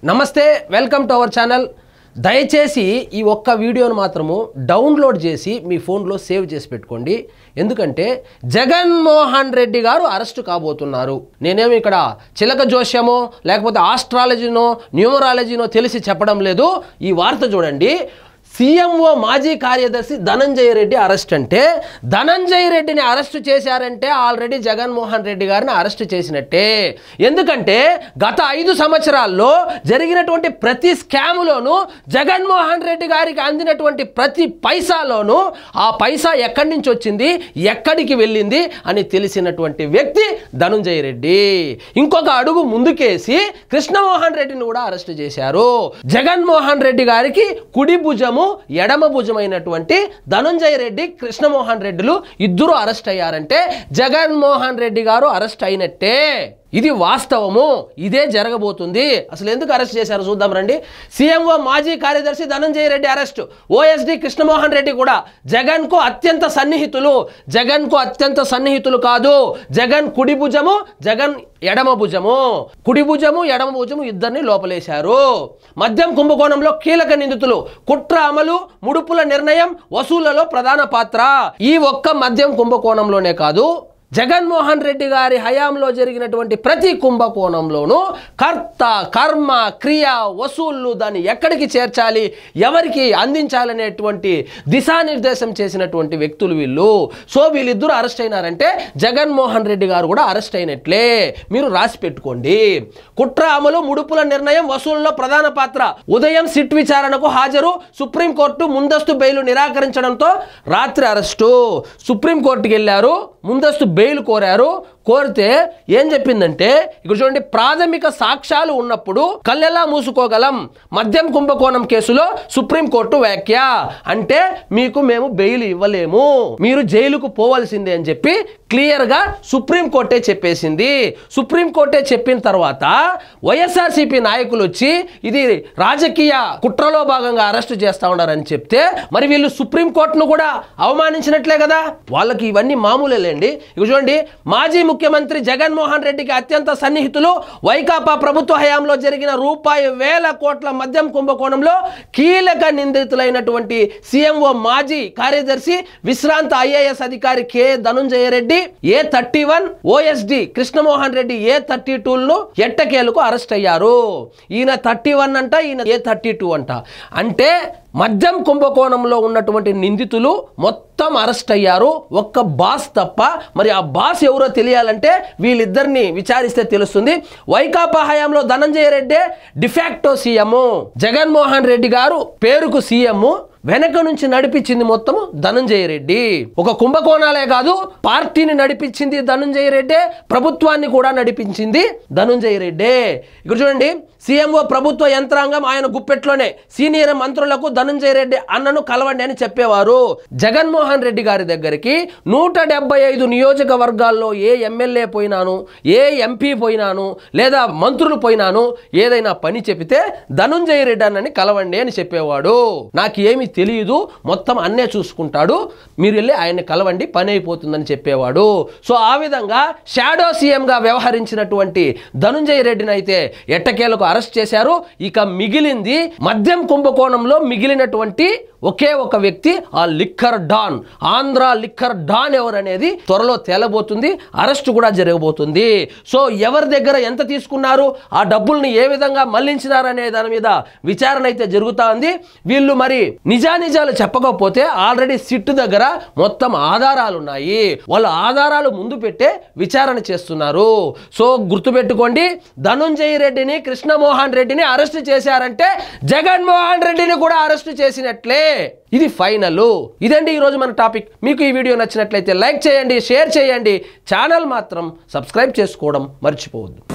నమస్తే welcome to our channel దయచేసి ఈ ఒక్క వీడియోను మాత్రము డౌన్లోడ్ చేసి మీ ఫోన్లో సేవ్ చేసి పెట్టుకోండి ఎందుకంటే జగన్మోహన్ రెడ్డి గారు అరెస్ట్ కాబోతున్నారు నేనేమి ఇక్కడ చిలక జోష్యమో లేకపోతే ఆస్ట్రాలజీనో న్యూమరాలజీనో తెలిసి చెప్పడం లేదు ఈ వార్త చూడండి సీఎంఓ మాజీ కార్యదర్శి ధనంజయ రెడ్డి అరెస్ట్ అంటే ధనంజయ రెడ్డిని అరెస్ట్ చేశారంటే ఆల్రెడీ జగన్మోహన్ రెడ్డి గారిని అరెస్ట్ చేసినట్టే ఎందుకంటే గత 5 సంవత్సరాల్లో జరిగినటువంటి ప్రతి స్కామ్లోనూ జగన్మోహన్ రెడ్డి గారికి అందినటువంటి ప్రతి పైసాలోనూ ఆ పైసా ఎక్కడి నుంచి వచ్చింది ఎక్కడికి వెళ్ళింది అని తెలిసినటువంటి వ్యక్తి ధనంజయ రెడ్డి ఇంకొక అడుగు ముందుకేసి కృష్ణమోహన్ రెడ్డిని కూడా అరెస్ట్ చేశారు జగన్మోహన్ రెడ్డి గారికి కుడి భుజము ఎడమ భుజమైనటువంటి ధనంజయ రెడ్డి కృష్ణమోహన్ రెడ్డిలు ఇద్దరు అరెస్ట్ అయ్యారంటే జగన్మోహన్ రెడ్డి గారు అరెస్ట్ అయినట్టే ఇది వాస్తవము ఇదే జరగబోతుంది అసలు ఎందుకు అరెస్ట్ చేశారు చూద్దాం రండి సీఎంఓ మాజీ కార్యదర్శి ధనంజయ రెడ్డి అరెస్ట్ ఓఎస్డి కృష్ణమోహన్ రెడ్డి కూడా జగన్కు అత్యంత సన్నిహితులు కాదు జగన్ కుడి భుజము జగన్ ఎడమ భుజము కుడి భుజము ఎడమ భుజము ఇద్దరిని లోపలేశారు మద్యం కుంభకోణంలో కీలక నిందితులు కుట్ర అమలు ముడుపుల నిర్ణయం వసూళ్లలో ప్రధాన పాత్ర ఈ ఒక్క మద్యం కుంభకోణంలోనే కాదు జగన్మోహన్ రెడ్డి గారి హయాంలో జరిగినటువంటి ప్రతి కుంభకోణంలోనూ కర్త కర్మ క్రియ వసూళ్లు దాన్ని ఎక్కడికి చేర్చాలి ఎవరికి అందించాలనేటువంటి దిశానిర్దేశం చేసినటువంటి వ్యక్తులు వీళ్ళు సో వీళ్ళిద్దరూ అరెస్ట్ అయినారంటే జగన్మోహన్ రెడ్డి గారు కూడా అరెస్ట్ అయినట్లే మీరు రాసి పెట్టుకోండి కుట్ర అమలు ముడుపుల నిర్ణయం వసూళ్లలో ప్రధాన పాత్ర ఉదయం సిట్ విచారణకు హాజరు సుప్రీంకోర్టు ముందస్తు బెయిల్ నిరాకరించడంతో రాత్రి అరెస్టు సుప్రీంకోర్టుకి వెళ్ళారు ముందస్తు బెయిల్ కోరారు కోరితే ఏం చెప్పిందంటే ఇక్కడ చూడండి ప్రాథమిక సాక్ష్యాలు ఉన్నప్పుడు కళ్ళెలా మూసుకోగలం మద్యం కుంభకోణం కేసులో సుప్రీంకోర్టు వ్యాఖ్య అంటే మీకు మేము బెయిల్ ఇవ్వలేము మీరు జైలుకు పోవాల్సిందే అని చెప్పి క్లియర్ గా సుప్రీంకోర్టే చెప్పేసింది సుప్రీంకోర్టే చెప్పిన తర్వాత వైఎస్ఆర్సీపీ నాయకులు వచ్చి ఇది రాజకీయ కుట్రలో భాగంగా అరెస్ట్ చేస్తా ఉన్నారని చెప్తే మరి వీళ్ళు సుప్రీంకోర్టును కూడా అవమానించినట్లే కదా వాళ్ళకి ఇవన్నీ మామూలేండి ఇక చూడండి మాజీ ముఖ్యమంత్రి జగన్మోహన్ రెడ్డికి అత్యంత సన్నిహితులు వైకాపా ప్రభుత్వ హయాంలో జరిగిన ₹1,000 కోట్ల మద్యం కుంభకోణంలో కీలక నిందితులైనటువంటి సీఎంఓ మాజీ కార్యదర్శి విశ్రాంత ఐఏఎస్ అధికారి K Dhananjaya Reddy A31 OSD Krishnamohan Reddy A32లను ఎట్టకేలకు అరెస్ట్ అయ్యారు ఈయన 31 అంట ఈయన A32 అంట అంటే మద్యం కుంభకోణంలో ఉన్నటువంటి నిందితులు మొత్తం అరెస్ట్ అయ్యారు ఒక్క బాస్ తప్ప మరి ఆ బాస్ ఎవరో తెలియాలంటే వీళ్ళిద్దరిని విచారిస్తే తెలుస్తుంది వైకాపా హయాంలో ధనంజయ రెడ్డి డిఫాక్టో సీఎం జగన్మోహన్ రెడ్డి గారు పేరుకు సీఎం వెనక నుంచి నడిపించింది మొత్తం ధనంజయ రెడ్డి ఒక కుంభకోణాలే కాదు పార్టీని నడిపించింది ధనంజయ రెడ్డి ప్రభుత్వాన్ని కూడా నడిపించింది ధనంజయ రెడ్డి ఇక్కడ చూడండి సీఎంఓ ప్రభుత్వ యంత్రాంగం ఆయన గుప్పెట్లోనే సీనియర్ మంత్రులకు ధనంజయ రెడ్డి అన్నను కలవండి అని చెప్పేవారు జగన్మోహన్ రెడ్డి గారి దగ్గరికి 175 నియోజకవర్గాల్లో ఏ ఎమ్మెల్యే పోయినాను ఏ ఎంపీ పోయినాను లేదా మంత్రులు పోయినాను ఏదైనా పని చెబితే ధనంజయ రెడ్డి అన్నని కలవండి అని చెప్పేవాడు నాకు ఏమి తెలియదు మొత్తం అన్నే చూసుకుంటాడు మీరు వెళ్ళి ఆయన్ని కలవండి పని అయిపోతుందని చెప్పేవాడు సో ఆ విధంగా షాడో సీఎంగా వ్యవహరించినటువంటి ధనంజయ రెడ్డిని అయితే ఎట్టకేలకు అరెస్ట్ చేశారు ఇక మిగిలింది మద్యం కుంభకోణంలో మిగిలినటువంటి ఒకే ఒక వ్యక్తి ఆ liquor don Andhra liquor don ఎవరనేది త్వరలో తేలబోతుంది అరెస్ట్ కూడా జరగబోతుంది సో ఎవరి దగ్గర ఎంత తీసుకున్నారు ఆ డబ్బుల్ని ఏ విధంగా మళ్లించినారనే దాని మీద విచారణ అయితే జరుగుతా ఉంది వీళ్ళు మరి నిజానిజాలు చెప్పకపోతే ఆల్రెడీ సిట్ దగ్గర మొత్తం ఆధారాలు ఉన్నాయి వాళ్ళ ఆధారాలు ముందు పెట్టే విచారణ చేస్తున్నారు సో గుర్తుపెట్టుకోండి ధనంజయ రెడ్డిని కృష్ణమోహన్ రెడ్డిని అరెస్ట్ చేశారంటే జగన్మోహన్ రెడ్డిని కూడా అరెస్ట్ చేసినట్లే ఇది ఫైనల్ ఇదండి ఈరోజు మన టాపిక్ మీకు ఈ వీడియో నచ్చినట్లయితే లైక్ చేయండి షేర్ చేయండి ఛానల్ మాత్రం సబ్స్క్రైబ్ చేసుకోవడం మర్చిపోవద్దు